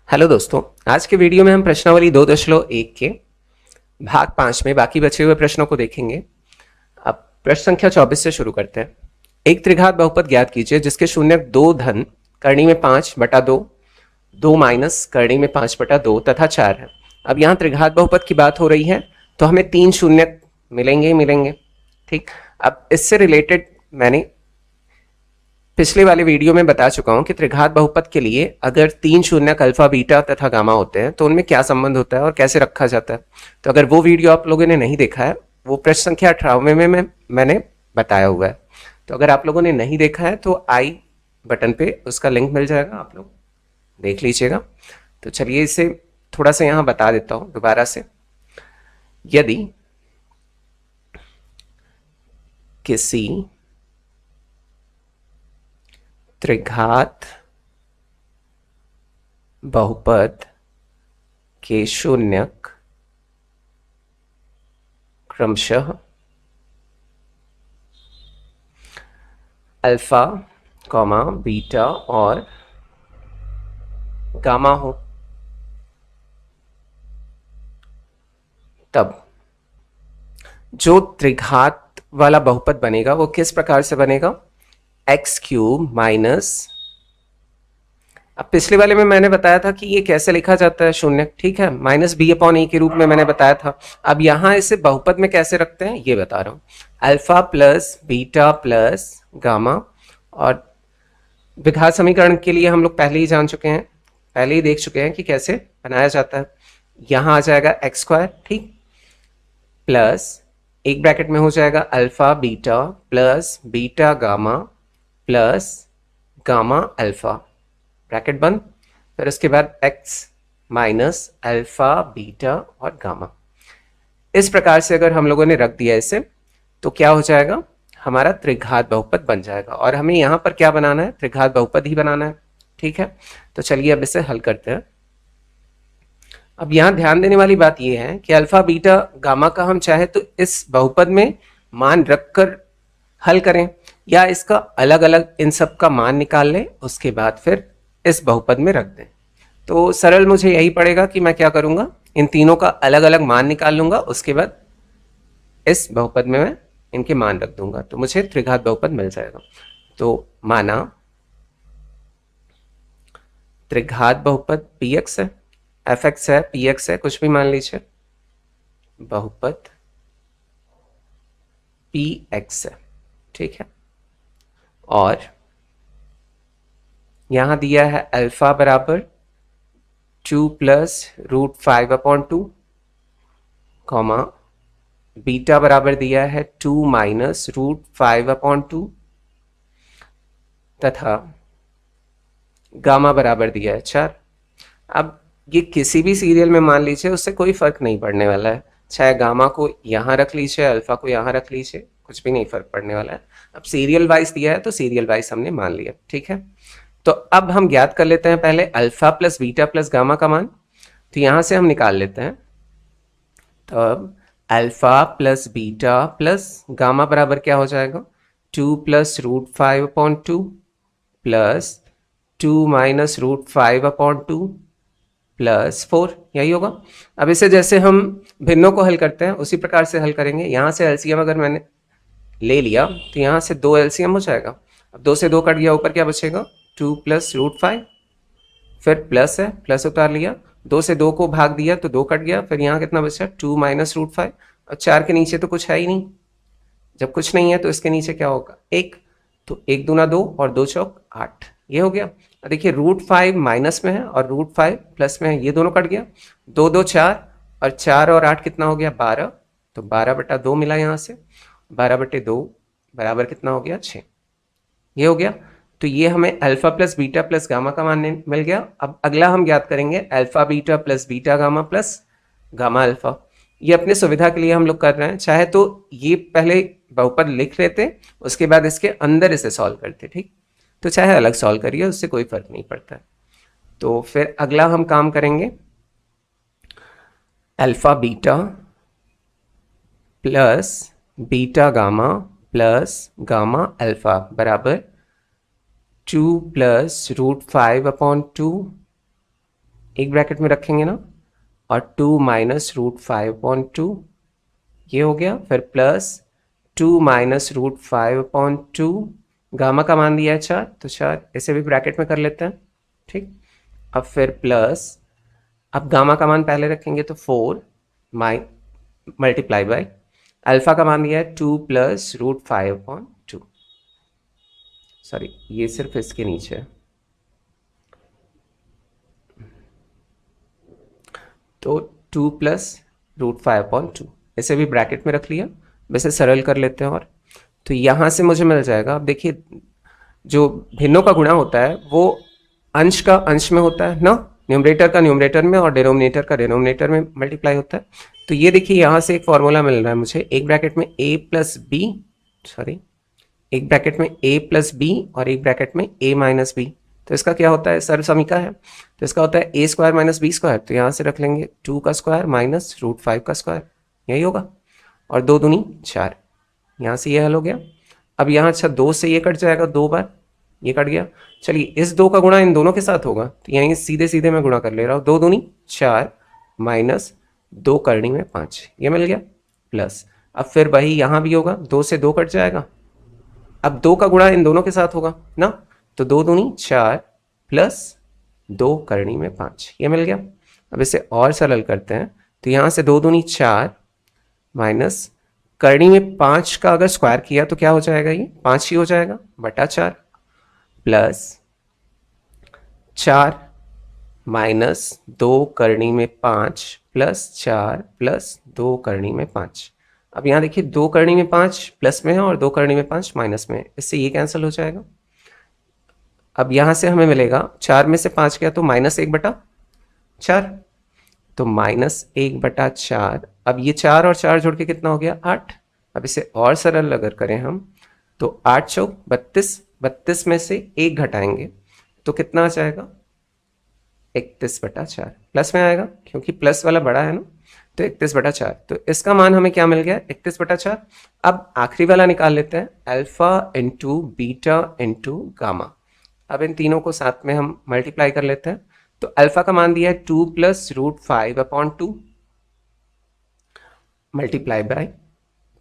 Hello दोस्तों, आज के वीडियो में हम प्रश्नावली 2.1 के भाग 5 में बाकी बचे हुए प्रश्नों को देखेंगे। अब प्रश्न संख्या 24 से शुरू करते हैं। एक त्रिघात बहुपद ज्ञात कीजिए जिसके शून्यक 2 धन करणी में 5/2, 2 माइनस करणी में 5/2 तथा 4 है। अब यहाँ त्रिघात बहुपद की बात हो रही है तो हमें 3 शून्यक मिलेंगे ही मिलेंगे। ठीक, अब इससे रिलेटेड मैंने पिछले वाले वीडियो में बता चुका हूं कि त्रिघात बहुपद के लिए अगर 3 शून्यक अल्फा, बीटा तथा गामा होते हैं तो उनमें क्या संबंध होता है और कैसे रखा जाता है। तो अगर वो वीडियो आप लोगों ने नहीं देखा है, वो प्रश्न संख्या 18 में मैंने बताया हुआ है। तो अगर आप लोगों ने नहीं देखा है तो आई बटन पे उसका लिंक मिल जाएगा, आप लोग देख लीजिएगा। तो चलिए इसे थोड़ा सा यहाँ बता देता हूँ दोबारा से। यदि किसी त्रिघात बहुपद के शून्यक क्रमशः अल्फा, कॉमा, बीटा और गामा हो, तब जो त्रिघात वाला बहुपद बनेगा वो किस प्रकार से बनेगा? x³ माइनस, अब पिछले वाले में मैंने बताया था कि ये कैसे लिखा जाता है शून्यक, ठीक है, -b/a के रूप में मैंने बताया था। अब यहां इसे बहुपद में कैसे रखते हैं ये बता रहा हूं। Alpha plus beta plus gamma, और विघात समीकरण के लिए हम लोग पहले ही जान चुके हैं, पहले ही देख चुके हैं कि कैसे बनाया जाता है। यहां आ जाएगा x², ठीक, प्लस एक ब्रैकेट में हो जाएगा alpha beta plus beta gamma plus gamma alpha, bracket बंद। फिर उसके बाद x माइनस अल्फा बीटा और गामा। इस प्रकार से अगर हम लोगों ने रख दिया इसे तो क्या हो जाएगा? हमारा त्रिघात बहुपद बन जाएगा। और हमें यहां पर क्या बनाना है? त्रिघात बहुपद ही बनाना है, ठीक है। तो चलिए अब इसे हल करते हैं। अब यहां ध्यान देने वाली बात यह है कि अल्फा बीटा गामा का हम चाहे तो इस बहुपद में मान रखकर हल करें, या इसका अलग अलग इन सब का मान निकाल लें, उसके बाद फिर इस बहुपद में रख दें। तो सरल मुझे यही पड़ेगा कि मैं क्या करूंगा, इन तीनों का अलग अलग मान निकाल लूंगा, उसके बाद इस बहुपद में मैं इनके मान रख दूंगा, तो मुझे त्रिघात बहुपद मिल जाएगा। तो माना त्रिघात बहुपद px है, fx है, px है, कुछ भी मान लीजिए, बहुपद px है, ठीक है। और यहां दिया है अल्फा बराबर 2 प्लस √5/2, कॉमा बीटा बराबर दिया है 2 माइनस √5/2 तथा गामा बराबर दिया है 4। अब ये किसी भी सीरियल में मान लीजिए, उससे कोई फर्क नहीं पड़ने वाला है, चाहे गामा को यहां रख लीजिए, अल्फा को यहां रख लीजिए, कुछ भी नहीं फर्क पड़ने वाला है। अब सीरियल वाइज दिया है तो सीरियल वाइज हमने मान लिया, ठीक है। तो अब हम ज्ञात कर लेते हैं पहले alpha plus beta plus gamma का मान। तो यहां से हम निकाल लेते हैं। तो अब alpha plus beta plus gamma बराबर क्या हो जाएगा? 2 प्लस √5/2 प्लस 2 माइनस √5/2 प्लस 4, यही होगा। अब इसे जैसे हम भिन्नों को हल करते हैं उसी प्रकार से हल करेंगे। यहां से एलसीएम अगर मैंने ले लिया तो यहां से 2 एलसीएम हो जाएगा। अब 2 से 2 कट गया, ऊपर क्या बचेगा? 2 प्लस √5, फिर प्लस है, प्लस उतार लिया, 2 से 2 को भाग दिया तो 2 कट गया, फिर यहाँ कितना बचा? 2 माइनस √5। और 4 के नीचे तो कुछ है ही नहीं, जब कुछ नहीं है तो इसके नीचे क्या होगा? 1, तो 1 दूना 2 और 2 चौक 8, ये हो गया। देखिए √5 माइनस में है और √5 प्लस में है, ये दोनों कट गया, 2 2 4 और 4 और 8 कितना हो गया? 12, तो 12/2 मिला यहाँ से, 12/2 बराबर कितना हो गया? 6, ये हो गया। तो ये हमें alpha plus beta plus gamma का मान मिल गया। अब अगला हम ज्ञात करेंगे alpha beta plus beta gamma plus gamma alpha. ये अपने सुविधा के लिए हम लोग कर रहे हैं, चाहे तो ये पहले बहुपद लिख लेते, उसके बाद इसके अंदर इसे सॉल्व करते, ठीक। तो चाहे अलग सॉल्व करिए, उससे कोई फर्क नहीं पड़ता। तो फिर अगला हम काम करेंगे alpha beta plus beta gamma plus gamma alpha बराबर 2 प्लस √5/2 एक ब्रैकेट में रखेंगे ना, और 2 माइनस रूट 5/2 ये हो गया, फिर प्लस 2 माइनस रूट 5/2, गामा का मान दिया है 4, तो 4 इसे भी ब्रैकेट में कर लेते हैं, ठीक। अब फिर प्लस, अब गामा का मान पहले रखेंगे तो 4 माइ मल्टीप्लाई बाय अल्फा का मान दिया है 2 प्लस रूट 5/2, सॉरी ये सिर्फ इसके नीचे है, तो 2 प्लस रूट 5/2 इसे भी ब्रैकेट में रख लिया। वैसे सरल कर लेते हैं, और तो यहाँ से मुझे मिल जाएगा, अब देखिए जो भिन्नों का गुणा होता है वो अंश का अंश में होता है ना, न्यूमरेटर का न्यूमरेटर में और डिनोमिनेटर का डिनोमिनेटर में मल्टीप्लाई होता है। तो ये देखिए यहाँ से एक फॉर्मूला मिल रहा है मुझे, एक ब्रैकेट में a प्लस बी, सॉरी एक ब्रैकेट में a प्लस बी और एक ब्रैकेट में a माइनस बी, तो इसका क्या होता है, सर्व समीका है, तो इसका होता है a square minus B square, तो यहाँ से रख लेंगे 2 का स्क्वायर माइनस रूट 5 का स्क्वायर, यही होगा, और 2 दूनी 4, यहाँ से ये हल हो गया। अब यहाँ अच्छा 2 से ये कट जाएगा, 2 बार ये कट गया, चलिए इस 2 का गुणा इन दोनों के साथ होगा, तो यहीं सीधे सीधे मैं गुणा कर ले रहा हूँ, 2 दूनी 4 माइनस 2 करनी में 5, ये मिल गया, प्लस अब फिर वही यहाँ भी होगा, 2 से 2 कट जाएगा, अब 2 का गुणा इन दोनों के साथ होगा ना, तो 2 दूनी 4 प्लस 2 करनी में 5, ये मिल गया। अब इसे और सरल करते हैं, तो यहाँ से 2 दूनी 4 माइनस करनी में 5 का अगर स्क्वायर किया तो क्या हो जाएगा, ये 5 ही हो जाएगा बटा 4, प्लस 4 माइनस 2 करनी में 5 प्लस 4 प्लस 2 करनी में 5। अब यहाँ देखिए 2 करनी में 5 प्लस में है और 2 करनी में 5 माइनस में है, इससे ये कैंसिल हो जाएगा। अब यहाँ से हमें मिलेगा 4 में से 5 गया तो -1/4, तो -1/4, अब ये 4 और 4 जोड़ के कितना हो गया 8। अब इसे और सरल अगर करें हम तो 8 चौक 32, 32 में से 1 घटाएंगे तो कितना आ जाएगा 31/4, प्लस में आएगा क्योंकि प्लस वाला बड़ा है ना, तो 31/4, तो इसका मान हमें क्या मिल गया 31/4। अब आखिरी वाला निकाल लेते हैं, alpha into beta into gamma. अब इन तीनों को साथ में हम मल्टीप्लाई कर लेते हैं, तो अल्फा का मान दिया है 2 plus root 5/2 multiply by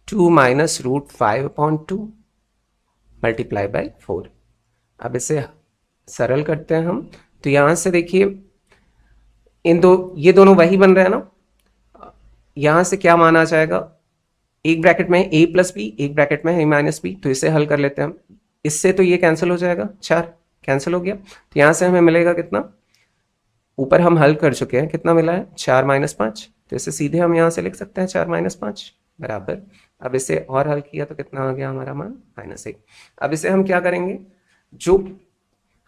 2 minus root 5/2 multiply by 4। अब इसे सरल करते हैं हम, तो यहां से देखिए ये दोनों वही बन रहे हैं ना, यहां से क्या मान आ जाएगा, एक ब्रैकेट में a प्लस बी, एक ब्रैकेट में a माइनस बी, तो इसे हल कर लेते हैं हम, इससे तो ये कैंसिल हो जाएगा, 4 कैंसिल हो गया, तो यहां से हमें मिलेगा कितना, ऊपर हम हल कर चुके हैं, कितना मिला है 4 माइनस 5, तो इसे सीधे हम यहाँ से लिख सकते हैं 4 माइनस 5 बराबर, अब इसे और हल किया तो कितना आ गया हमारा मान -1। अब इसे हम क्या करेंगे, जो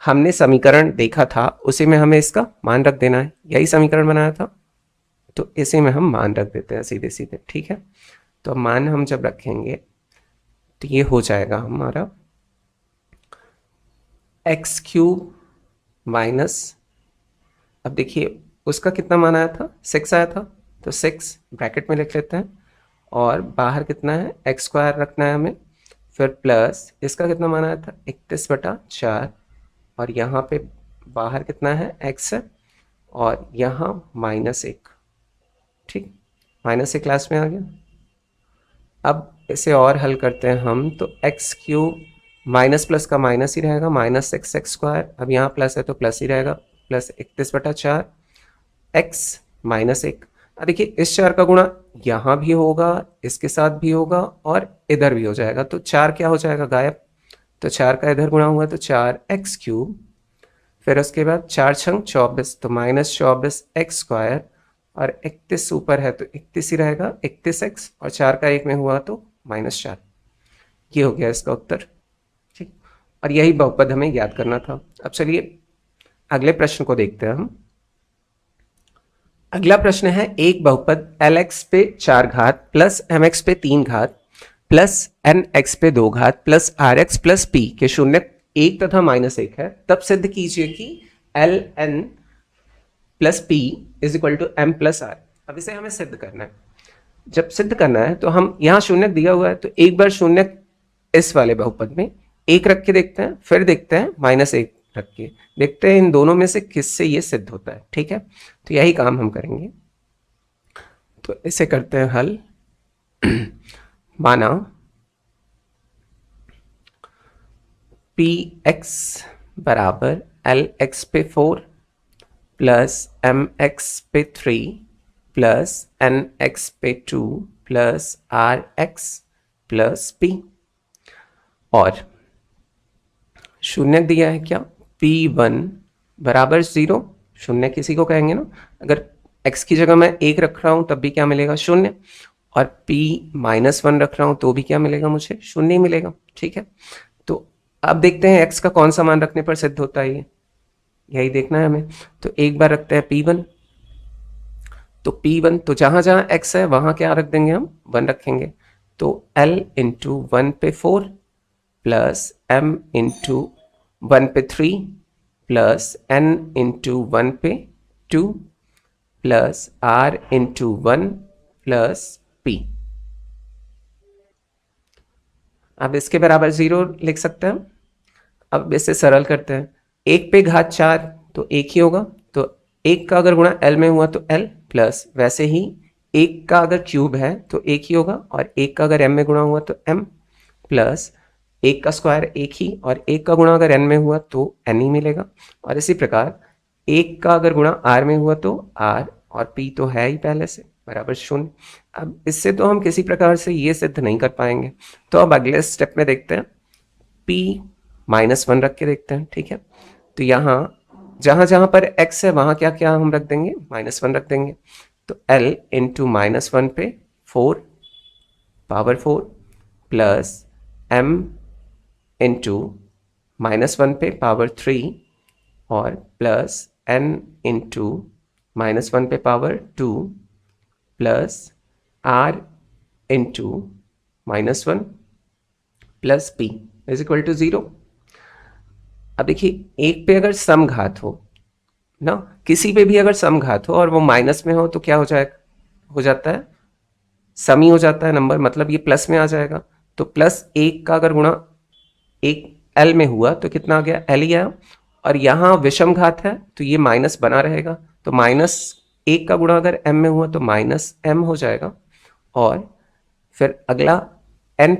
हमने समीकरण देखा था उसी में हमें इसका मान रख देना है, यही समीकरण बनाया था तो इसी में हम मान रख देते हैं सीधे सीधे, ठीक है। तो मान हम जब रखेंगे तो ये हो जाएगा हमारा x³ माइनस, अब देखिए उसका कितना मान आया था 6 आया था, तो 6 ब्रैकेट में लिख लेते हैं, और बाहर कितना है x² रखना है हमें, फिर प्लस इसका कितना मान आया था 31/4, और यहाँ पे बाहर कितना है x है, और यहाँ -1, ठीक, -1 क्लास में आ गया। अब इसे और हल करते हैं हम, तो x³ माइनस प्लस का माइनस ही रहेगा, -6x², अब यहाँ प्लस है तो प्लस ही रहेगा, प्लस 31/4 x -1। अब देखिए इस 4 का गुणा यहाँ भी होगा, इसके साथ भी होगा और इधर भी हो जाएगा, तो 4 क्या हो जाएगा गायब, तो 4 का इधर गुणा हुआ तो 4x³, फिर उसके बाद 4 छंग 24, तो -24x², और 31 ऊपर है तो 31 ही रहेगा 31x, और 4 का 1 में हुआ तो -4, ये हो गया इसका उत्तर, ठीक। और यही बहुपद हमें याद करना था। अब चलिए अगले प्रश्न को देखते हैं हम। अगला प्रश्न है, एक बहुपद Lx पे 4 घात प्लस Mx पे 3 घात प्लस Nx पे 2 घात प्लस Rx प्लस P के शून्य 1 तथा -1 है, तब सिद्ध कीजिए कि Ln plus P is equal to M plus R। अब इसे हमें सिद्ध करना है, जब सिद्ध करना है तो हम यहाँ शून्य दिया हुआ है तो एक बार शून्य इस वाले बहुपद में 1 रख के देखते हैं, फिर देखते हैं -1 रख के देखते हैं इन दोनों में से किससे ये सिद्ध होता है। ठीक है, तो यही काम हम करेंगे। तो इसे करते हैं हल। माना पी एक्स बराबर एल एक्स पे 4 प्लस एम एक्स पे 3 प्लस एन एक्स पे 2 plus R X plus P, और शून्य दिया है क्या, P1 बराबर 0। शून्य किसी को कहेंगे ना, अगर x की जगह मैं 1 रख रहा हूं तब भी क्या मिलेगा, शून्य। और P-1 रख रहा हूं तो भी क्या मिलेगा, मुझे शून्य ही मिलेगा। ठीक है, तो अब देखते हैं x का कौन सा मान रखने पर सिद्ध होता है, यही देखना है हमें। तो एक बार रखते हैं P1, तो P1 तो जहां जहां x है वहां क्या रख देंगे, हम 1 रखेंगे। तो L इंटू 1 पे 4 प्लस M इंटू 1 पे 3 प्लस N इंटू 1 पे 2 plus R into 1 plus P। अब इसके बराबर 0 लिख सकते हैं। अब इसे सरल करते हैं, 1 पे घात 4 तो 1 ही होगा, तो 1 का अगर गुणा L में हुआ तो L, प्लस वैसे ही 1 का अगर क्यूब है तो 1 ही होगा, और 1 का अगर M में गुणा हुआ तो M, प्लस 1 का स्क्वायर 1 ही, और 1 का गुणा अगर N में हुआ तो N ही मिलेगा। और इसी प्रकार 1 का अगर गुणा R में हुआ तो R, और P तो है ही पहले से बराबर 0। अब इससे तो हम किसी प्रकार से ये सिद्ध नहीं कर पाएंगे, तो अब अगले स्टेप में देखते हैं, P-1 रख के देखते हैं। ठीक है, तो यहाँ जहां जहां पर x है वहां क्या क्या हम रख देंगे, -1 रख देंगे। तो L इंटू -1 पे 4 पावर 4 प्लस M इंटू -1 पे पावर 3 और प्लस N इंटू -1 पे power 2 plus R into -1 plus P is equal to 0। अब देखिए, एक पे अगर सम घात हो ना, किसी पे भी अगर सम घात हो और वो माइनस में हो तो क्या हो जाए, हो जाता है सम ही हो जाता है नंबर, मतलब ये प्लस में आ जाएगा। तो प्लस 1 का अगर गुणा 1 L में हुआ तो कितना आ गया, L ही आया। और यहाँ विषम घात है तो ये माइनस बना रहेगा, तो -1 का गुणा अगर M में हुआ तो -M हो जाएगा। और फिर अगला n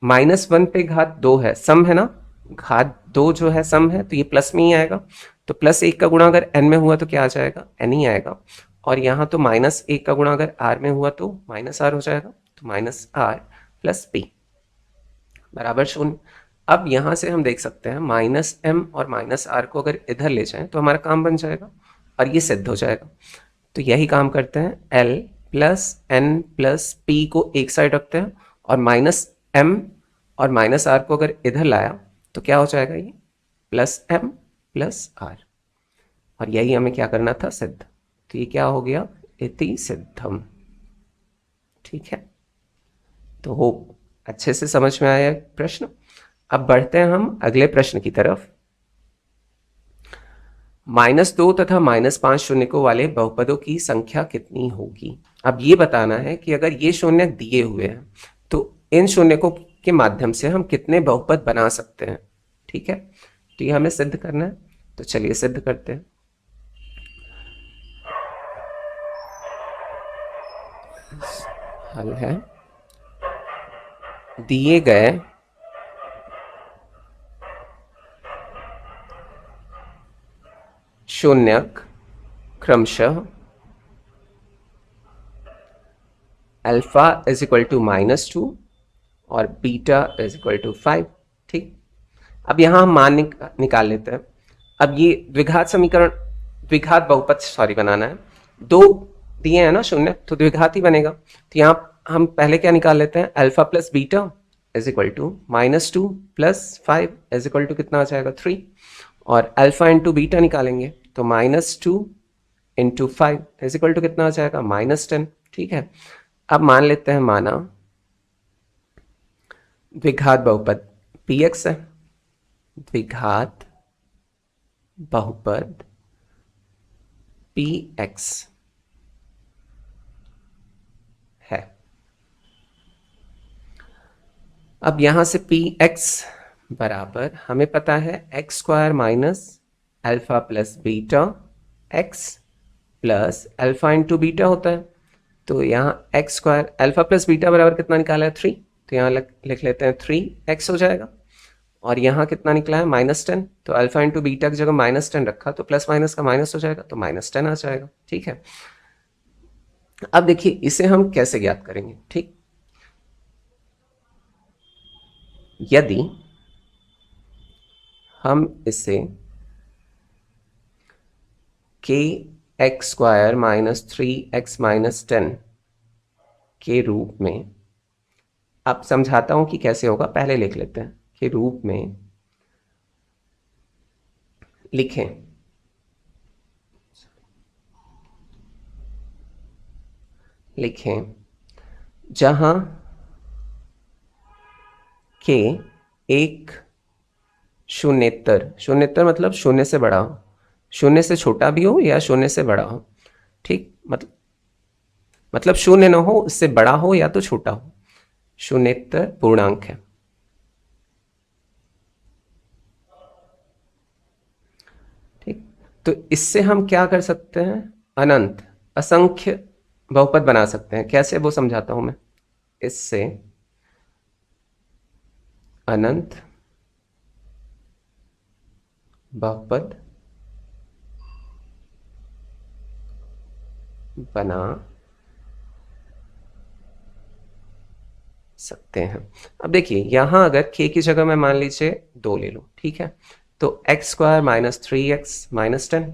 -1 पे घात 2 है, सम है ना, घात 2 जो है सम है, तो ये प्लस में ही आएगा। तो +1 का गुणा अगर n में हुआ तो क्या आ जाएगा, n ही आएगा। और यहाँ तो -1 का गुणा अगर r में हुआ तो -r हो जाएगा, तो -r प्लस p बराबर 0। अब यहाँ से हम देख सकते हैं -m और -r को अगर इधर ले जाएं तो हमारा काम बन जाएगा और ये सिद्ध हो जाएगा। तो यही काम करते हैं, L plus n plus p को एक साइड रखते हैं, और -m और -r को अगर इधर लाया तो क्या हो जाएगा, ये +m प्लस r। और यही हमें क्या करना था, सिद्ध। तो ये क्या हो गया, इति सिद्धम। ठीक है, तो होप अच्छे से समझ में आया प्रश्न। अब बढ़ते हैं हम अगले प्रश्न की तरफ। -2 तथा -5 शून्यकों वाले बहुपदों की संख्या कितनी होगी। अब ये बताना है कि अगर ये शून्य दिए हुए हैं तो इन शून्यकों के माध्यम से हम कितने बहुपद बना सकते हैं। ठीक है, तो ये हमें सिद्ध करना है, तो चलिए सिद्ध करते हैं। हल है, दिए गए शून्यक क्रमशः अल्फा इज इक्वल टू -2 और बीटा इज इक्वल टू 5। ठीक, अब यहां हम मान निकाल लेते हैं। अब ये द्विघात समीकरण, द्विघात बहुपद सॉरी बनाना है, दो दिए हैं ना शून्य, तो द्विघात ही बनेगा। तो यहाँ हम पहले क्या निकाल लेते हैं, alpha plus beta is equal to -2 plus 5 is equal to कितना आ जाएगा, 3। और अल्फा इंटू बीटा निकालेंगे तो -2 इंटू 5 इज इक्वल टू कितना आ जाएगा, -10। ठीक है, अब मान लेते हैं, माना द्विघात बहुपद px है, द्विघात बहुपद px है। अब यहां से px बराबर हमें पता है x square minus alpha plus beta x plus alpha into beta होता है। तो यहाँ x square alpha plus beta बराबर कितना निकाला है 3, तो यहाँ लिख लेते हैं 3x हो जाएगा। और यहाँ कितना निकला है -10, तो अल्फा इंटू बीटा की जगह -10 रखा तो प्लस माइनस का माइनस हो जाएगा, तो -10 आ जाएगा। ठीक है, अब देखिए इसे हम कैसे ज्ञात करेंगे। ठीक, यदि हम इसे के एक्स स्क्वायर -3x-10 के रूप में, अब समझाता हूं कि कैसे होगा, पहले लिख लेते हैं, के रूप में लिखें। जहां के एक शून्येतर, शून्येतर मतलब शून्य से बड़ा हो, शून्य से छोटा भी हो या शून्य से बड़ा हो। ठीक, मतलब शून्य ना हो, उससे बड़ा हो या तो छोटा हो, शून्येतर पूर्णांक है। ठीक, तो इससे हम क्या कर सकते हैं, अनंत असंख्य बहुपद बना सकते हैं। कैसे, वो समझाता हूं मैं। इससे अनंत बहुपद बना सकते हैं। अब देखिए यहां अगर k की जगह मैं मान लीजिए 2 ले लूं, ठीक है, तो एक्स स्क्वायर -3x-10।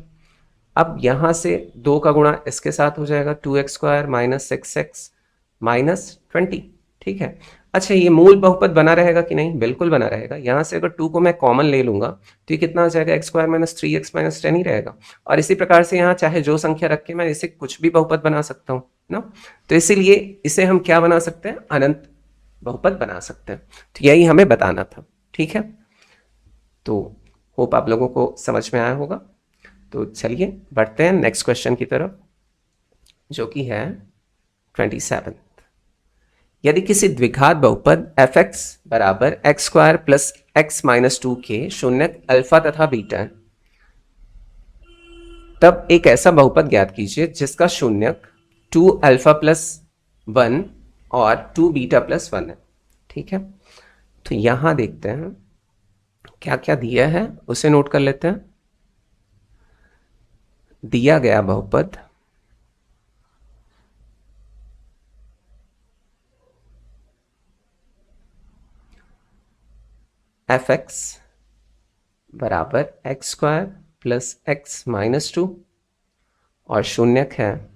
अब यहां से 2 का गुणा इसके साथ हो जाएगा 2x स्क्वायर -6x-20। ठीक है, अच्छा ये मूल बहुपद बना रहेगा कि नहीं, बिल्कुल बना रहेगा। यहां से अगर 2 को मैं कॉमन ले लूंगा तो ये कितना आ जाएगा, एक्स स्क्वायर -3x-10 ही रहेगा। और इसी प्रकार से यहाँ चाहे जो संख्या रख के मैं इसे कुछ भी बहुपद बना सकता हूँ ना। तो इसीलिए इसे हम क्या बना सकते हैं, अनंत बहुपद बना सकते हैं। तो यही हमें बताना था। ठीक है, तो होप आप लोगों को समझ में आया होगा। तो चलिए बढ़ते हैं नेक्स्ट क्वेश्चन की तरफ, जो कि है 27। यदि किसी द्विघात बहुपद एफ एक्स बराबर x square plus x minus 2 के शून्यक अल्फा तथा बीटा है, तब एक ऐसा बहुपद ज्ञात कीजिए जिसका शून्यक 2 अल्फा प्लस 1 और 2 बीटा प्लस 1 है। ठीक है, तो यहां देखते हैं क्या क्या दिया है, उसे नोट कर लेते हैं। दिया गया बहुपद एफ एक्स बराबर x square plus x minus 2 और शून्यक है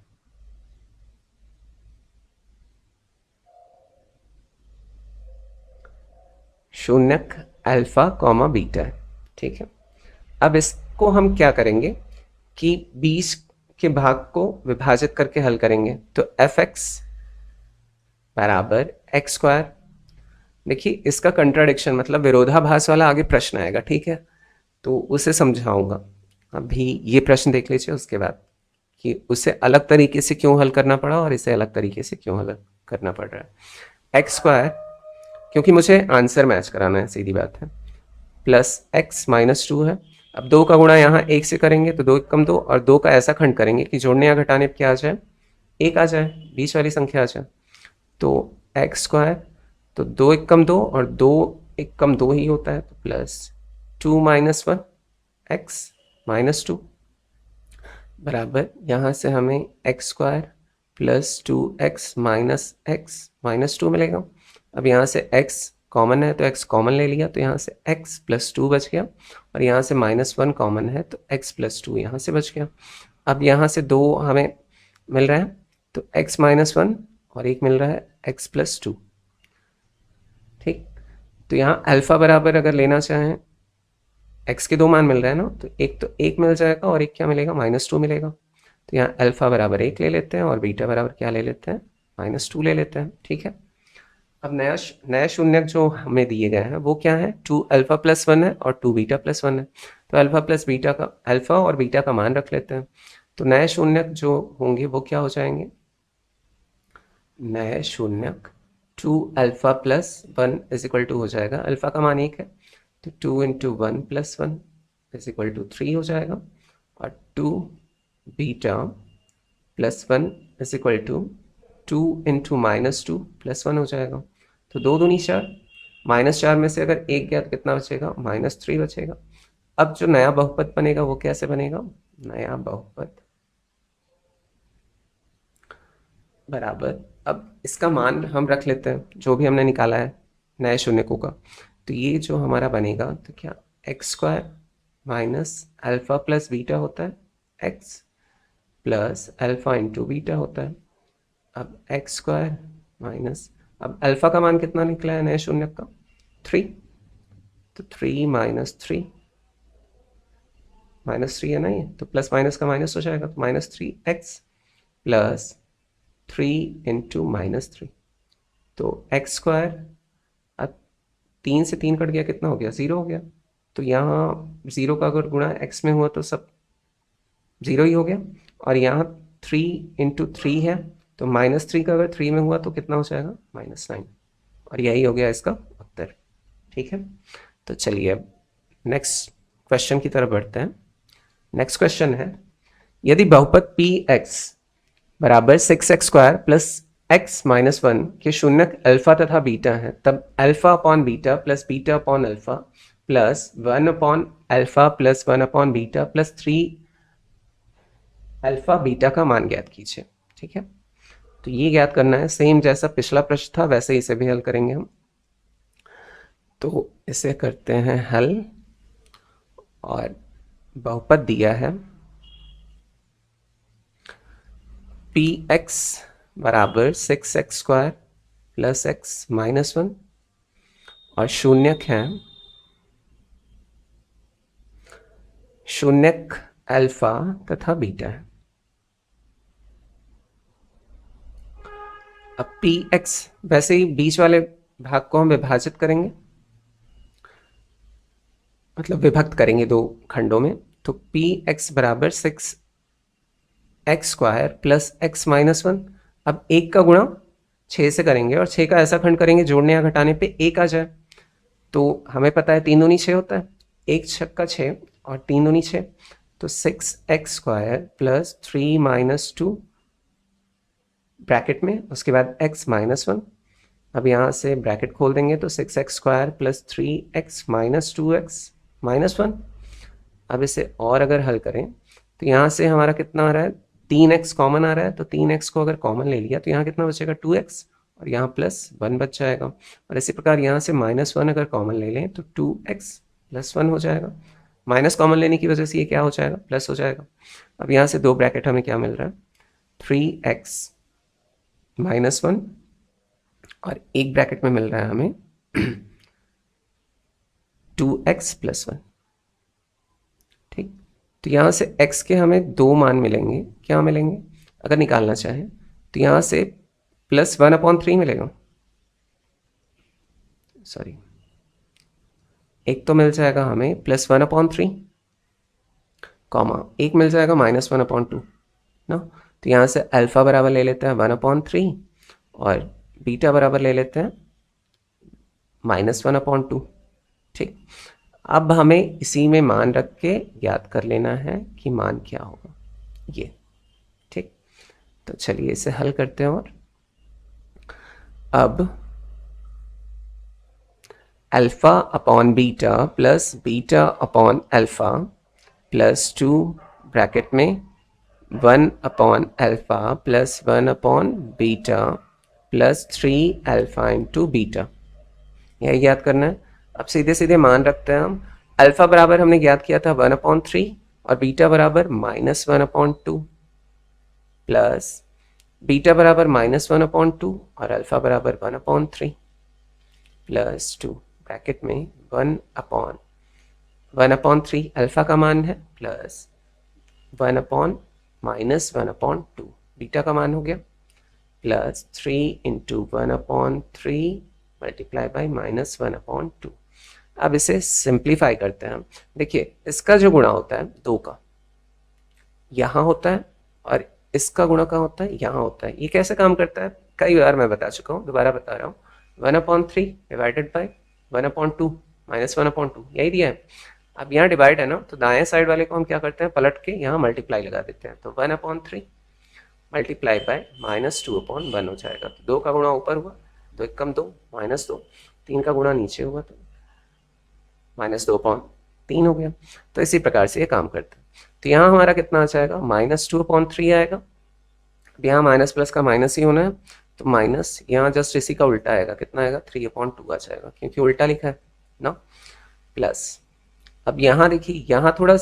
शून्यक अल्फा कॉमा बीटा है। ठीक है, अब इसको हम क्या करेंगे कि 20 के भाग को विभाजित करके हल करेंगे। तो एफ एक्स बराबर एक्स स्क्वायर, देखिए इसका कंट्राडिक्शन मतलब विरोधाभास वाला आगे प्रश्न आएगा। ठीक है, तो उसे समझाऊंगा। अभी ये प्रश्न देख लीजिए, उसके बाद कि उसे अलग तरीके से क्यों हल करना पड़ा और इसे अलग तरीके से क्यों हल करना पड़ रहा है। एक्स स्क्वायर, क्योंकि मुझे आंसर मैच कराना है, सीधी बात है, प्लस एक्स माइनस 2 है। अब 2 का गुणा यहाँ 1 से करेंगे तो 2 कम 2, और 2 का ऐसा खंड करेंगे कि जोड़ने या घटाने पर क्या आ जाए, 1 आ जाए, बीच वाली संख्या आ जाए। तो एक्स स्क्वायर, तो 2 1 कम 2 और 2 1 कम 2 ही होता है, तो प्लस 2 माइनस 1 एक्स माइनस 2 बराबर यहाँ से हमें x square plus 2x minus 2 मिलेगा। अब यहाँ से x कॉमन है तो x कॉमन ले लिया, तो यहाँ से x प्लस 2 बच गया, और यहाँ से -1 कॉमन है तो x प्लस 2 यहाँ से बच गया। अब यहाँ से 2 हमें मिल रहा है तो x -1 और एक मिल रहा है x प्लस 2। ठीक, तो यहाँ अल्फा बराबर अगर लेना चाहें, x के 2 मान मिल रहे हैं ना, तो एक तो 1 मिल जाएगा और एक क्या मिलेगा, -2 मिलेगा। तो यहाँ अल्फा बराबर 1 ले लेते हैं और बीटा बराबर क्या ले लेते हैं, -2 ले लेते हैं। ठीक है, अब नया शून्यक जो हमें दिए गए हैं वो क्या है, 2 अल्फा प्लस 1 है और 2 बीटा प्लस 1 है। तो अल्फा प्लस बीटा का, अल्फा और बीटा का मान रख लेते हैं। तो नए शून्यक जो होंगे वो क्या हो जाएंगे, नए शून्यक 2 alpha plus 1 is equal to हो जाएगा, अल्फा का मान 1 है तो 2 into 1 plus 1 is equal to 3 हो जाएगा, और 2 beta plus 1 is equal to 2 into minus 2 plus 1 हो जाएगा। तो 2 दूनी 4, -4 में से अगर एक गया तो कितना बचेगा, -3 बचेगा। अब जो नया बहुपद बनेगा वो कैसे बनेगा, नया बहुपद बराबर, अब इसका मान हम रख लेते हैं जो भी हमने निकाला है नए शून्यकों का। तो ये जो हमारा बनेगा तो क्या, x square minus alpha plus beta होता है x, plus alpha into beta होता है। अब एक्स स्क्वायर माइनस, अब अल्फा का मान कितना निकला है नए शून्य का, 3, तो 3 माइनस 3, -3 है ना ये, तो प्लस माइनस का माइनस हो जाएगा, तो -3x प्लस 3 इंटू -3, तो एक्स स्क्वायर, अब 3 से 3 कट गया, कितना हो गया, 0 हो गया। तो यहाँ 0 का अगर गुणा x में हुआ तो सब 0 ही हो गया, और यहाँ 3 इंटू 3 है, तो -3 का अगर 3 में हुआ तो कितना हो जाएगा, -9, और यही हो गया इसका उत्तर। ठीक है, तो चलिए अब नेक्स्ट क्वेश्चन की तरफ बढ़ते हैं। नेक्स्ट क्वेश्चन है, यदि बहुपद पी एक्स बराबर 6x square plus x minus 1 के शून्यक अल्फा तथा बीटा है, तब alpha upon beta plus beta upon alpha plus 1 upon alpha plus 1 upon beta plus 3 alpha beta का मान ज्ञात कीजिए। ठीक है, तो ये ज्ञात करना है, सेम जैसा पिछला प्रश्न था वैसे ही इसे भी हल करेंगे हम। तो इसे करते हैं हल, और बहुपद दिया है पी एक्स बराबर 6x square plus x minus 1, और शून्यक है शून्यक अल्फा तथा बीटा है। अब पी एक्स, वैसे ही बीच वाले भाग को हम विभाजित करेंगे, मतलब विभक्त करेंगे दो खंडों में। तो पी एक्स बराबर 6x square plus x minus 1, अब एक का गुणा 6 से करेंगे, और 6 का ऐसा खंड करेंगे जोड़ने या घटाने पे एक आ जाए। तो हमें पता है 3 दूनी 6 होता है, 1 छक्का 6 और 3 दूनी 6, तो 6x square plus 3 minus 2 bracket में, उसके बाद x माइनस 1। अब यहाँ से ब्रैकेट खोल देंगे तो 6x square plus 3x minus 2x minus 1। अब इसे और अगर हल करें तो यहाँ से हमारा कितना आ रहा है, 3x कॉमन आ रहा है, तो 3x को अगर कॉमन ले लिया तो यहाँ कितना बचेगा, 2x, और यहाँ प्लस 1 बच जाएगा। और इसी प्रकार यहाँ से -1 अगर कॉमन ले लें तो 2x प्लस 1 हो जाएगा। माइनस कॉमन लेने की वजह से ये क्या हो जाएगा, प्लस हो जाएगा। अब यहाँ से दो ब्रैकेट हमें क्या मिल रहा है, 3x माइनस 1, और एक ब्रैकेट में मिल रहा है हमें 2x प्लस 1। ठीक, तो यहाँ से x के हमें दो मान मिलेंगे, क्या मिलेंगे, अगर निकालना चाहें तो यहाँ से +1/3 मिलेगा, सॉरी, एक तो मिल जाएगा हमें +1/3, कॉमा एक मिल जाएगा -1/2 ना। तो यहाँ से अल्फा बराबर ले लेते हैं 1/3, और बीटा बराबर ले लेते हैं -1/2। ठीक, अब हमें इसी में मान रख के ज्ञात कर लेना है कि मान क्या होगा ये। ठीक, तो चलिए इसे हल करते हैं। और अब alpha upon beta plus beta upon alpha plus 2 bracket में 1 upon alpha plus 1 upon beta plus 3 alpha into beta, यही याद करना है। अब सीधे सीधे मान रखते हैं हम, अल्फा बराबर हमने ज्ञात किया था 1/3, और बीटा बराबर -1/2, प्लस बीटा बराबर -1/2 और अल्फा बराबर 1/3 प्लस 2 ब्रैकेट में 1/3 अल्फा का मान है, प्लस 1/-1/2 बीटा का मान हो गया, प्लस 3 इंटू 1/3 मल्टीप्लाई बाई -1/2। अब इसे सिंप्लीफाई करते हैं हम। देखिए इसका जो गुणा होता है 2 का यहाँ होता है, और इसका गुणा कहाँ होता है, यहाँ होता है। ये कैसे काम करता है कई बार मैं बता चुका हूँ, दोबारा बता रहा हूँ। 1/3 डिवाइडेड बाई 1/2, -1/2 यही दिया है। अब यहाँ डिवाइड है ना, तो दाएं साइड वाले को हम क्या करते हैं, पलट के यहाँ मल्टीप्लाई लगा देते हैं, तो 1/3 मल्टीप्लाई बाय -2/1 हो जाएगा। तो 2 का गुणा ऊपर हुआ, 2 एकम 2 -2, 3 का गुणा नीचे हुआ तो -2/3 हो गया। तो इसी प्रकार से ये काम करता है। तो यहाँ हमारा कितना आ जाएगा, -2/3 आएगा। अब यहाँ माइनस प्लस का माइनस ही होना है, तो माइनस यहाँ जस्ट इसी का उल्टा आएगा, कितना आएगा 3/2 आ जाएगा, क्योंकि उल्टा लिखा है ना, प्लस। अब यहाँ देखिए, यहाँ थोड़ा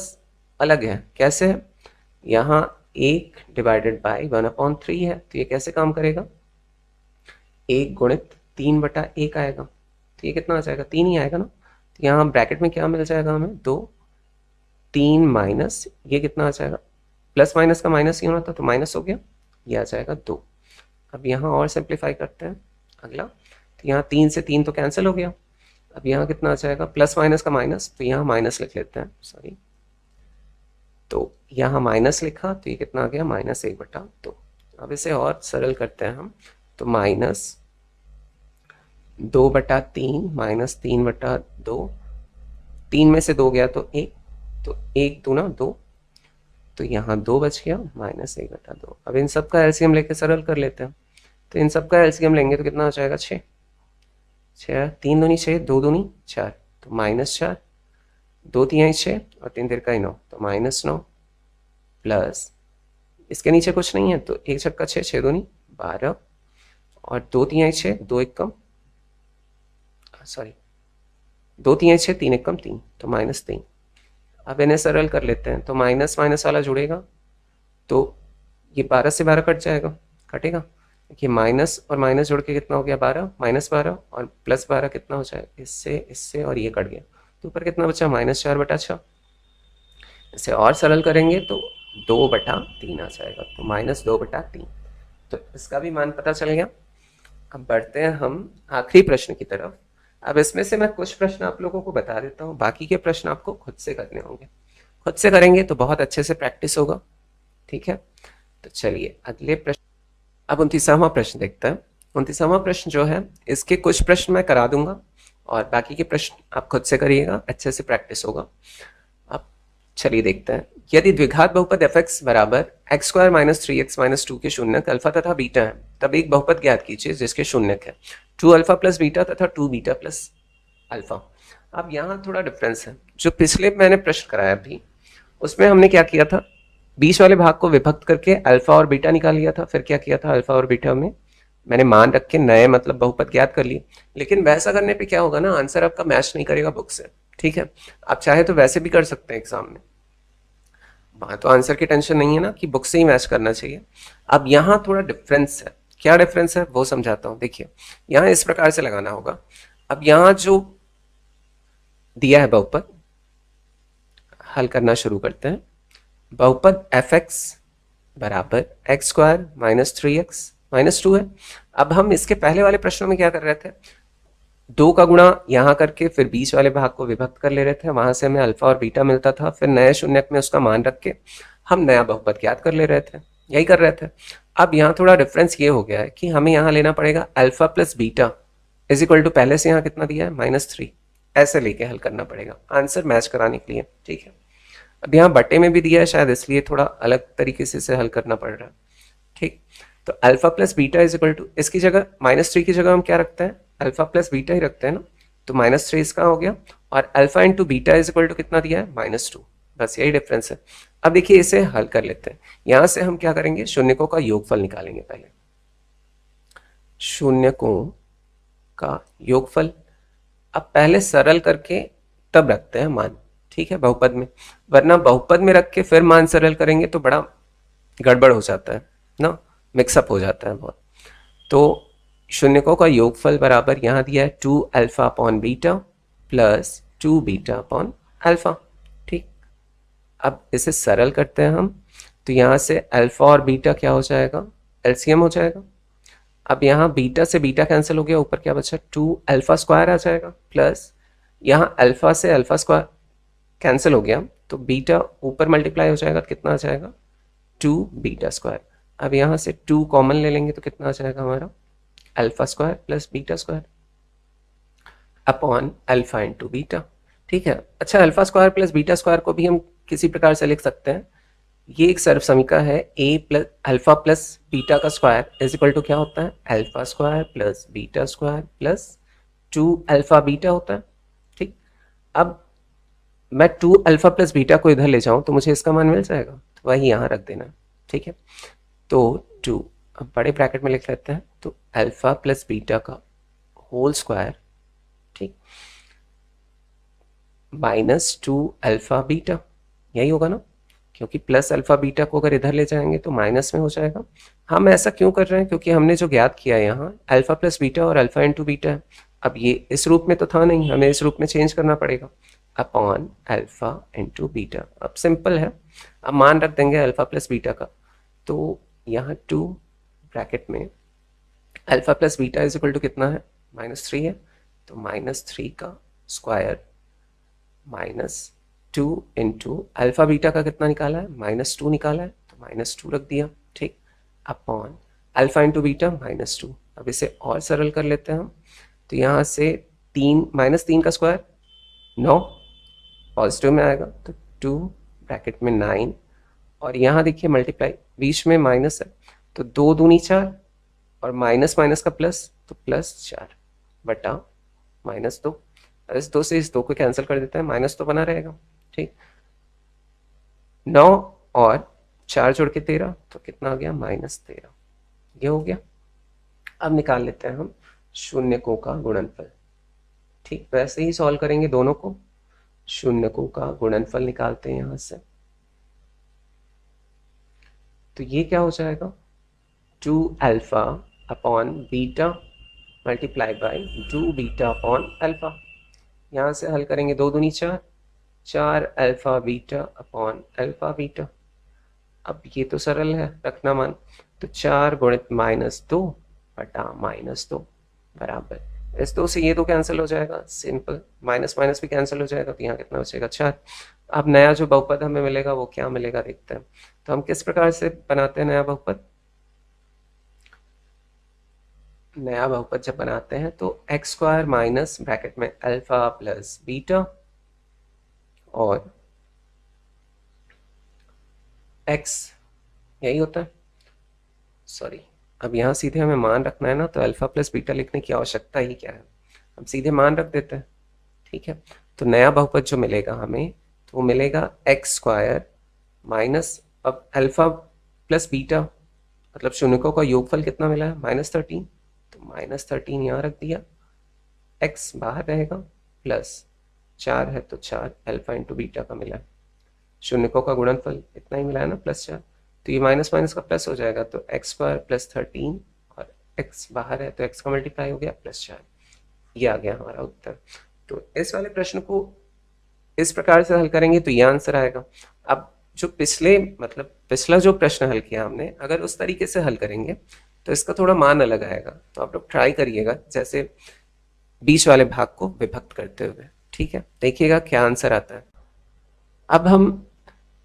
अलग है, कैसे है, यहाँ 1 डिवाइडेड बाई 1/3 है, तो ये कैसे काम करेगा, 1 गुणित 3/1 आएगा, तो ये कितना आ जाएगा, 3 ही आएगा ना। तो यहाँ ब्रैकेट में क्या मिल जाएगा हमें, 2, 3 माइनस ये कितना आ जाएगा, प्लस माइनस का माइनस ही होना था, तो माइनस हो गया, ये आ जाएगा 2। अब यहाँ और सिंप्लीफाई करते हैं अगला, तो यहाँ 3 से 3 तो कैंसिल हो गया। अब यहाँ कितना आ जाएगा, प्लस माइनस का माइनस, तो यहाँ माइनस लिख लेते हैं, सॉरी, तो यहाँ माइनस लिखा, तो ये कितना आ गया, -1/2। अब इसे और सरल करते हैं हम, तो -2/3 -3/2, 3 में से 2 गया तो 1, तो 1 दूना 2, तो यहाँ 2 बच गया, -1/2। अब इन सब का एलसीएम लेके सरल कर लेते हैं, तो इन सब का एलसीएम लेंगे तो कितना हो जाएगा, 6, 3 दूनी 6, 2 दूनी 4, तो -4, 2 तिहाई 6 और 3 तिरका 9, तो -9, प्लस इसके नीचे कुछ नहीं है, तो 1 छक्का 6, 6 दूनी 12 और 2 तिहाई 6, 2 एकम, सॉरी 2 तिहाई 6, 3 एकम 3, तो -3। अब इन्हें सरल कर लेते हैं, तो माइनस माइनस वाला जुड़ेगा, तो ये 12 से 12 कट जाएगा, कटेगा, देखिए माइनस और माइनस जुड़ के कितना हो गया, 12, -12 और +12 कितना हो जाएगा, इससे इससे और ये कट गया, तो ऊपर कितना बचा, -4/6। इसे और सरल करेंगे तो 2/3 आ जाएगा, तो -2/3। तो इसका भी मान पता चल गया। अब बढ़ते हैं हम आखिरी प्रश्न की तरफ। अब इसमें से मैं कुछ प्रश्न आप लोगों को बता देता हूँ, बाकी के प्रश्न आपको खुद से करने होंगे, खुद से करेंगे तो बहुत अच्छे से प्रैक्टिस होगा, ठीक है। तो चलिए अगले प्रश्न, अब 29वां प्रश्न देखते हैं। 29वां प्रश्न जो है, इसके कुछ प्रश्न मैं करा दूंगा और बाकी के प्रश्न आप खुद से करिएगा, अच्छे से प्रैक्टिस होगा। अब चलिए देखते हैं, यदि द्विघात बहुपद fx बराबर x² - 3x - 2 के शून्यक अल्फा तथा बीटा है, तब एक बहुपद ज्ञात कीजिए जिसके शून्यक है 2α + बीटा तथा 2β + अल्फा। अब यहाँ थोड़ा डिफरेंस है, जो पिछले मैंने प्रश्न कराया अभी, उसमें हमने क्या किया था, बीच वाले भाग को विभक्त करके अल्फा और बीटा निकाल लिया था, फिर क्या किया था, अल्फा और बीटा में मैंने मान रख के नए मतलब बहुपद ज्ञात कर लिए। लेकिन वैसा करने पे क्या होगा ना, आंसर आपका मैच नहीं करेगा बुक से, ठीक है। आप चाहे तो वैसे भी कर सकते हैं एग्जाम में, वहाँ तो आंसर की टेंशन नहीं है ना कि बुक से ही मैच करना चाहिए। अब यहाँ थोड़ा डिफरेंस है, क्या डिफरेंस है वो समझाता हूँ। देखिए यहाँ इस प्रकार से लगाना होगा। अब यहाँ जो दिया है बहुपद, हल करना शुरू करते हैं। बहुपद fx बराबर x² - 3x - 2 है। अब हम इसके पहले वाले प्रश्नों में क्या कर रहे थे, 2 का गुणा यहाँ करके फिर बीच वाले भाग को विभक्त कर ले रहे थे, वहां से हमें अल्फा और बीटा मिलता था, फिर नए शून्यक में उसका मान रख के हम नया बहुपद ज्ञात कर ले रहे थे, यही कर रहे थे। अब यहाँ थोड़ा डिफरेंस ये हो गया है कि हमें यहाँ लेना पड़ेगा अल्फा + बीटा = पहले से यहाँ कितना दिया है, -3, ऐसे लेके हल करना पड़ेगा आंसर मैच कराने के लिए, ठीक है। अब यहाँ बटे में भी दिया है, शायद इसलिए थोड़ा अलग तरीके से हल करना पड़ रहा है, ठीक। तो अल्फा + बीटा इसकी जगह -3 की जगह हम क्या रखते हैं, अल्फा + बीटा ही रखते हैं ना, तो -3 इसका हो गया, और अल्फा × बीटा कितना दिया है, -2, बस यही डिफरेंस है। अब देखिए इसे हल कर लेते हैं। यहां से हम क्या करेंगे, शून्यकों का योगफल निकालेंगे पहले, शून्यकों का योगफल। अब पहले सरल करके तब रखते हैं मान, ठीक है, बहुपद में, वरना बहुपद में रख के फिर मान सरल करेंगे तो बड़ा गड़बड़ हो जाता है ना, मिक्सअप हो जाता है बहुत। तो शून्यकों का योगफल बराबर यहाँ दिया है 2α/बीटा + 2β/अल्फा, ठीक। अब इसे सरल करते हैं हम, तो यहाँ से अल्फा और बीटा क्या हो जाएगा, एलसीएम हो जाएगा। अब यहाँ बीटा से बीटा कैंसिल हो गया, ऊपर क्या बचा, 2α² आ जाएगा, प्लस यहाँ अल्फा से अल्फा² कैंसिल हो गया, तो बीटा ऊपर मल्टीप्लाई हो जाएगा, तो कितना आ जाएगा, 2β²। अब यहाँ से 2 कॉमन ले लेंगे तो कितना आ जाएगा हमारा, α² + β²। Upon alpha into beta. ठीक है, अच्छा alpha square plus beta square को भी हम किसी प्रकार से लिख सकते हैं। ये एक सर्व समीकरण है, ए प्लस अल्फा प्लस बीटा का स्क्वायर इज इक्वल टू क्या होता है, alpha square plus beta square plus 2 alpha beta होता है। ठीक, अब मैं 2 अल्फा प्लस बीटा को इधर ले जाऊं तो मुझे इसका मान मिल जाएगा, तो वही यहाँ रख देना। ठीक है, तो 2, अब बड़े ब्रैकेट में लिख लेते हैं, तो अल्फा प्लस बीटा का होल स्क्वायर, ठीक, माइनस 2 अल्फा बीटा, यही होगा ना, क्योंकि प्लस अल्फा बीटा को अगर इधर ले जाएंगे तो माइनस में हो जाएगा। हम ऐसा क्यों कर रहे हैं, क्योंकि हमने जो ज्ञात किया यहाँ अल्फा प्लस बीटा और अल्फा इंटू बीटा है। अब ये इस रूप में तो था नहीं, हमें इस रूप में चेंज करना पड़ेगा, अपॉन अल्फा इंटू बीटा। अब सिंपल है, अब मान रख देंगे अल्फा प्लस बीटा का, तो यहाँ 2 ब्रैकेट में alpha plus beta is equal to कितना है, -3 है, तो -3 का square minus 2 into alpha beta का कितना निकाला है, -2 निकाला है, तो -2 रख दिया। ठीक, अपॉन अल्फा इंटू बीटा -2। अब इसे और सरल कर लेते हैं हम, तो यहाँ से 3 का स्क्वायर 9 पॉजिटिव में आएगा, तो 2 ब्रैकेट में 9, और यहाँ देखिए मल्टीप्लाई बीच में माइनस है, तो 2 दूनी 4 और माइनस माइनस का प्लस, तो +4 बटा -2। इस 2 से इस 2 को कैंसिल कर देते हैं, माइनस तो बना रहेगा। ठीक, 9 और 4 जोड़ के 13, तो कितना आ गया, -13, ये हो गया। अब निकाल लेते हैं हम शून्यकों का गुणनफल। ठीक, वैसे ही सॉल्व करेंगे दोनों को, शून्यकों का गुणनफल निकालते हैं यहां से, तो ये क्या हो जाएगा, 2 alpha upon beta multiply by 2 beta upon alpha. यहाँ से हल करेंगे, 2 दूनी 4, 4 alpha beta upon alpha beta. अब ये तो सरल है, रखना मान, तो 4 गुणित -2 बटा -2 बराबर, इस 2 से ये 2 कैंसिल हो जाएगा, सिंपल, माइनस माइनस भी कैंसिल हो जाएगा, तो यहाँ कितना बचेगा, 4। अब नया जो बहुपद हमें मिलेगा वो क्या मिलेगा देखते हैं। तो हम किस प्रकार से बनाते हैं नया बहुपद, नया बहुपद जब बनाते हैं तो एक्स स्क्वायर माइनस ब्रैकेट में अल्फा प्लस बीटा और एक्स, यही होता है, सॉरी, अब यहाँ सीधे हमें मान रखना है ना, तो अल्फा प्लस बीटा लिखने की आवश्यकता ही क्या है, हम सीधे मान रख देते हैं। ठीक है, तो नया बहुपद जो मिलेगा हमें, तो वो मिलेगा एक्स स्क्वायर माइनस, अब अल्फा प्लस बीटा मतलब शून्यकों का योगफल कितना मिला है, -13, तो -13 यहाँ रख दिया, एक्स बाहर रहेगा, प्लस 4 है तो 4 अल्फा इंटू बीटा का मिला है, शून्यकों का गुणनफल इतना ही मिला है ना, +4, तो ये माइनस माइनस का प्लस हो जाएगा, तो एक्स स्क्वायर प्लस 13 और एक्स बाहर है तो एक्स का मल्टीप्लाई हो गया +4, ये आ गया हमारा उत्तर। तो इस वाले प्रश्न को इस प्रकार से हल करेंगे तो ये आंसर आएगा। अब जो पिछला जो प्रश्न हल किया हमने, अगर उस तरीके से हल करेंगे तो इसका थोड़ा मान अलग आएगा, तो आप लोग ट्राई करिएगा जैसे बीच वाले भाग को विभक्त करते हुए। ठीक है, देखिएगा क्या आंसर आता है। अब हम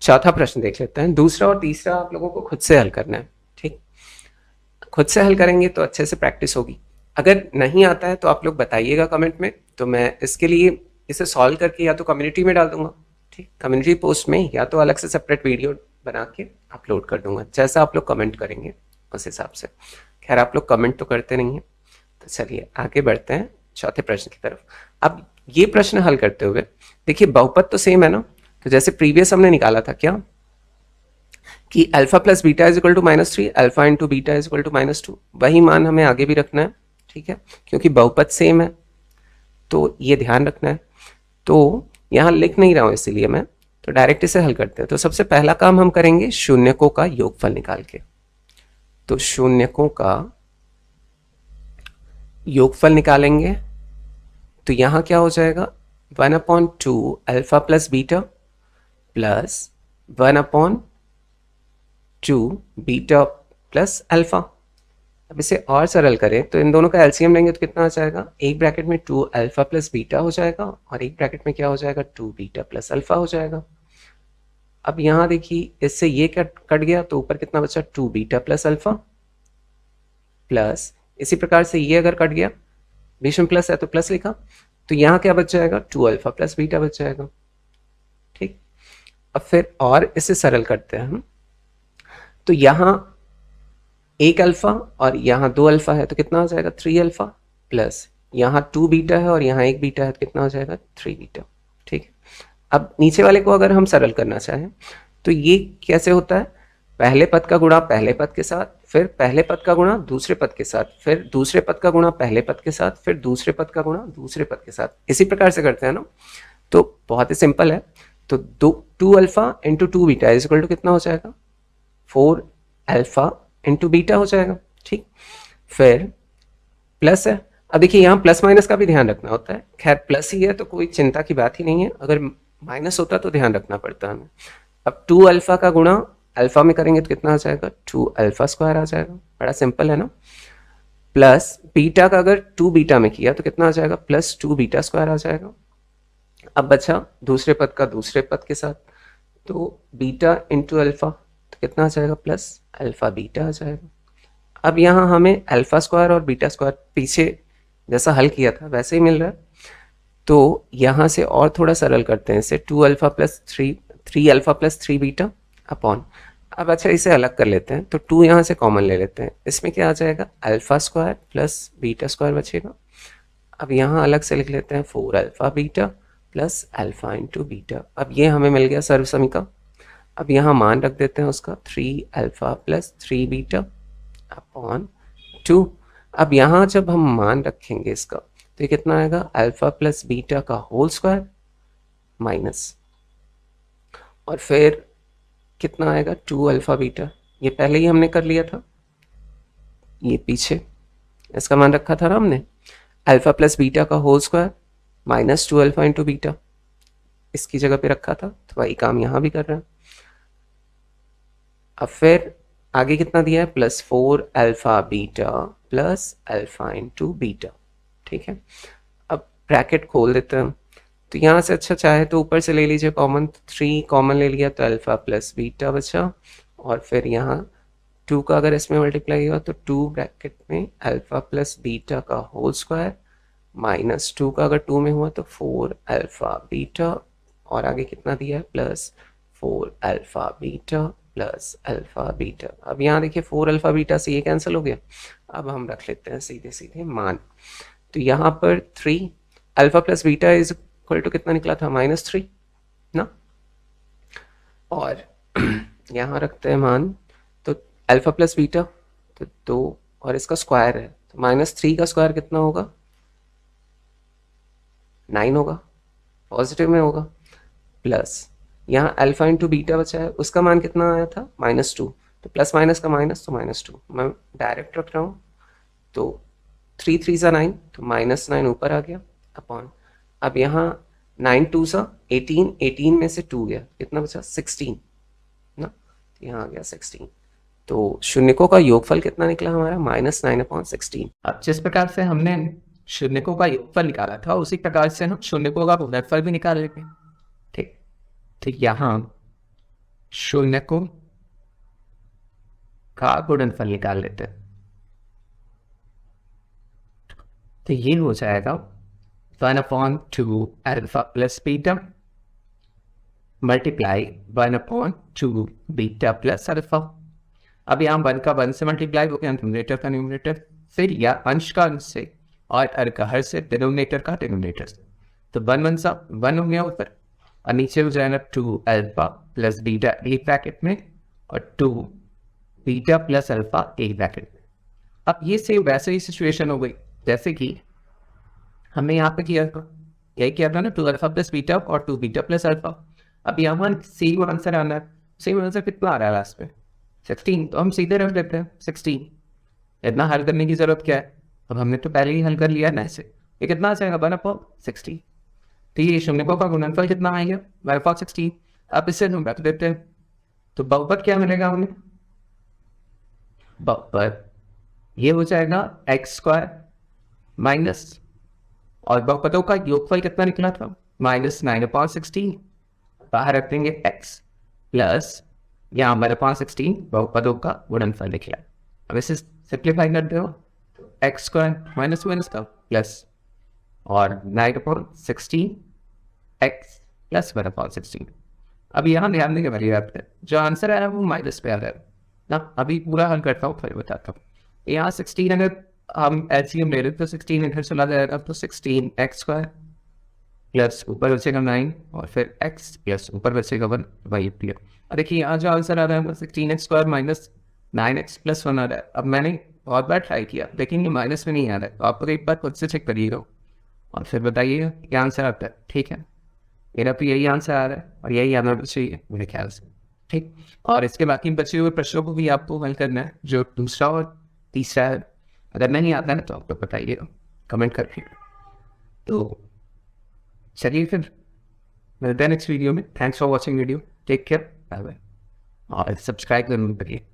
चौथा प्रश्न देख लेते हैं, दूसरा और तीसरा आप लोगों को खुद से हल करना है। ठीक, खुद से हल करेंगे तो अच्छे से प्रैक्टिस होगी, अगर नहीं आता है तो आप लोग बताइएगा कमेंट में, तो मैं इसके लिए इसे सॉल्व करके या तो कम्युनिटी में डाल दूंगा, ठीक, कम्युनिटी पोस्ट में, या तो अलग से सेपरेट वीडियो बना के अपलोड कर दूंगा, जैसा आप लोग कमेंट करेंगे उस हिसाब से। खैर आप लोग कमेंट तो करते नहीं हैं, तो चलिए आगे बढ़ते हैं चौथे प्रश्न की तरफ। अब ये प्रश्न हल करते हुए देखिए बहुपद तो सेम है ना, तो जैसे प्रीवियस हमने निकाला था क्या कि alpha plus beta is equal to -3, alpha into beta is equal to -2, वही मान हमें आगे भी रखना है। ठीक है, क्योंकि बहुपद सेम है तो ये ध्यान रखना है। तो यहाँ लिख नहीं रहा हूँ इसीलिए मैं, तो डायरेक्ट इसे हल करते हैं। तो सबसे पहला काम हम करेंगे शून्यकों का योगफल निकाल के, तो शून्यकों का योगफल निकालेंगे तो यहाँ क्या हो जाएगा, 1/2 alpha plus beta plus 1/2 beta plus alpha. अब इसे और सरल करें तो इन दोनों का एलसीएम लेंगे तो कितना आ जाएगा, एक ब्रैकेट में 2 अल्फा प्लस बीटा हो जाएगा और एक ब्रैकेट में क्या हो जाएगा, 2 बीटा प्लस अल्फा हो जाएगा। अब यहाँ देखिए इससे ये कट गया तो ऊपर कितना बचा, 2 बीटा प्लस अल्फा, प्लस इसी प्रकार से ये अगर कट गया, बीच में प्लस है तो प्लस लिखा, तो यहाँ क्या बच जाएगा, 2 अल्फा प्लस बीटा बच जाएगा। ठीक, अब फिर और इसे सरल करते हैं हम। तो यहाँ 1 अल्फा और यहाँ 2 अल्फा है तो कितना हो जाएगा, 3 अल्फा प्लस यहाँ 2 बीटा है और यहाँ 1 बीटा है तो कितना हो जाएगा, 3 बीटा। ठीक है, अब नीचे वाले को अगर हम सरल करना चाहें तो ये कैसे होता है, पहले पद का गुणा पहले पद के साथ, फिर पहले पद का गुणा दूसरे पद के साथ, फिर दूसरे पद का गुणा पहले पद के साथ, फिर दूसरे पद का गुणा दूसरे पद के साथ, इसी प्रकार से करते हैं ना। तो बहुत ही सिंपल है। तो 2 alpha into 2 beta is equal to कितना हो जाएगा, 4 अल्फा इंटू बीटा हो जाएगा। ठीक, फिर प्लस है। अब देखिए यहाँ प्लस माइनस का भी ध्यान रखना होता है, खैर प्लस ही है तो कोई चिंता की बात ही नहीं है, अगर माइनस होता तो ध्यान रखना पड़ता हमें। अब 2 अल्फा का गुणा अल्फा में करेंगे तो कितना आ जाएगा, 2 अल्फा स्क्वायर आ जाएगा, बड़ा सिंपल है ना। प्लस बीटा का अगर 2 बीटा में किया तो कितना आ जाएगा, प्लस 2 बीटा स्क्वायर आ जाएगा। अब बचा दूसरे पद का दूसरे पद के साथ, तो बीटा इंटू अल्फा तो कितना आ जाएगा, प्लस अल्फा बीटा आ जाएगा। अब यहाँ हमें अल्फा स्क्वायर और बीटा स्क्वायर पीछे जैसा हल किया था वैसे ही मिल रहा है, तो यहाँ से और थोड़ा सरल करते हैं इसे, 2 alpha plus 3 alpha plus 3 beta upon. अब अच्छा इसे अलग कर लेते हैं, तो 2 यहाँ से कॉमन ले लेते हैं, इसमें क्या आ जाएगा, alpha square plus beta square बचेगा। अब यहाँ अलग से लिख लेते हैं 4 alpha beta plus alpha into beta. अब ये हमें मिल गया सर्व समीकरण। अब यहाँ मान रख देते हैं उसका, 3 अल्फा प्लस 3 बीटा अपॉन 2। अब यहाँ जब हम मान रखेंगे इसका तो ये कितना आएगा, अल्फा प्लस बीटा का होल स्क्वायर माइनस, और फिर कितना आएगा, 2 अल्फा बीटा, ये पहले ही हमने कर लिया था, ये पीछे इसका मान रखा था ना हमने, अल्फा प्लस बीटा का whole square minus 2 alpha into beta, इसकी जगह पे रखा था, तो वही काम यहाँ भी कर रहे हैं। अब फिर आगे कितना दिया है, plus 4 alpha beta plus alpha into beta. ठीक है, अब ब्रैकेट खोल देते हैं, तो यहाँ से अच्छा चाहे तो ऊपर से ले लीजिए कॉमन, 3 कॉमन ले लिया तो अल्फा प्लस बीटा बचा, और फिर यहाँ 2 का अगर इसमें मल्टीप्लाई हुआ तो 2 ब्रैकेट में अल्फा प्लस बीटा का होल स्क्वायर माइनस 2 का अगर 2 में हुआ तो 4 अल्फा बीटा, और आगे कितना दिया है, plus 4 alpha beta plus alpha beta. अब यहाँ देखिए 4 अल्फा बीटा से ये कैंसिल हो गया। अब हम रख लेते हैं सीधे सीधे मान, तो यहाँ पर 3 alpha plus beta is equal to कितना निकला था, -3 ना, और यहाँ रखते हैं मान, तो अल्फा प्लस बीटा तो 2 और इसका स्क्वायर है, तो -3 का स्क्वायर कितना होगा, 9 होगा, पॉजिटिव में होगा, प्लस यहाँ अल्फा इंटू बीटा बचा है, उसका मान कितना आया था, -2, तो प्लस माइनस का माइनस तो -2, मैं डायरेक्ट रख रहा हूँ, तो 3 3 सा 9, तो -9 ऊपर आ गया अपॉन। अब यहाँ 9 2 सा 18, 18 में से 2 गया, कितना बचा, 16 ना, यहाँ आ गया 16। तो शून्यकों का योगफल कितना निकला हमारा, -9/16। अब जिस प्रकार से हमने शून्यकों का योगफल निकाला था उसी प्रकार से हम शून्यकों का गुणनफल भी निकाल लेंगे। ठीक, तो यहाँ शून्यकों का गुणनफल निकाल लेते हैं, तो ये हो जाएगा 1/2 alpha plus beta multiply 1/2 beta plus alpha. अब यहाँ 1 का 1 से मल्टीप्लाई हो गया, न्यूमरेटर का न्यूमरेटर, फिर या अंश का अंश से और हर का हर से, डिनोमिनेटर का डिनोमिनेटर से, तो 1 1 सा 1 हो गया ऊपर, और नीचे हो जाएगा 2 अल्फा प्लस बीटा एक ब्रैकेट में और 2 बीटा प्लस अल्फा एक ब्रैकेट में। अब ये सेम वैसे ही सिचुएशन हो गई जैसे कि हमने यहाँ पे किया था, यही किया था ना, 2 अल्फा प्लस बीटा और 2 बीटा प्लस अल्फा। अब यहाँ सेम आंसर आना है, सेम आंसर कितना आ रहा है लास्ट में, 16, तो हम सीधे रख देते हैं 16, इतना हल करने की जरूरत क्या है, अब हमने तो पहले ही हल कर लिया ना ऐसे। ये कितना आ जाएगा, 1/16, तो ये शून्यकों का गुणनफल कितना आएगा, 1/16। अब इससे हम रख देते हैं, तो बहुपद क्या मिलेगा हमें, बहुपद ये हो जाएगा x² माइनस, और बहुपदों का योगफल कितना निकला था, -9/16, बाहर रख देंगे x प्लस यहाँ हमारे पास 16 बहुपदों का गुणनफल निकला। अब इसे सिंप्लीफाई कर दो, x² माइनस का प्लस और 9/16 एक्स प्लस 1/16। अब यहाँ ध्यान देंगे वाली बात है, जो आंसर आया वो माइनस पे आ रहा है ना। अभी पूरा हल करता हूँ फिर बताता हूँ। यहाँ 16 अगर हम एलसीएम ले रहे तो 16 इधर चला जाएगा तो 16x² प्लस ऊपर बचेगा 9 और फिर x प्लस ऊपर बचेगा 1 वही क्लियर। और देखिए यहाँ जो आंसर आ रहा है वो 16x² माइनस 9x प्लस 1 आ रहा है। अब मैंने बहुत बार ट्राई किया लेकिन ये माइनस में नहीं आ रहा है, तो आप एक बार खुद से चेक करिएगा और फिर बताइएगा क्या आंसर आता है। ठीक है, मेरा तो यही आंसर आ रहा है और यही आना चाहिए मेरे ख्याल से। ठीक, और इसके बाकी बचे हुए प्रश्नों को भी आपको हल करना है, जो दूसरा और तीसरा है। अगर नहीं आता है तो आपको बताइएगा कमेंट करके। तो चलिए फिर मिलते हैं नेक्स्ट वीडियो में। Thanks for watching video, take care, bye bye, और सब्सक्राइब जरूर करिए।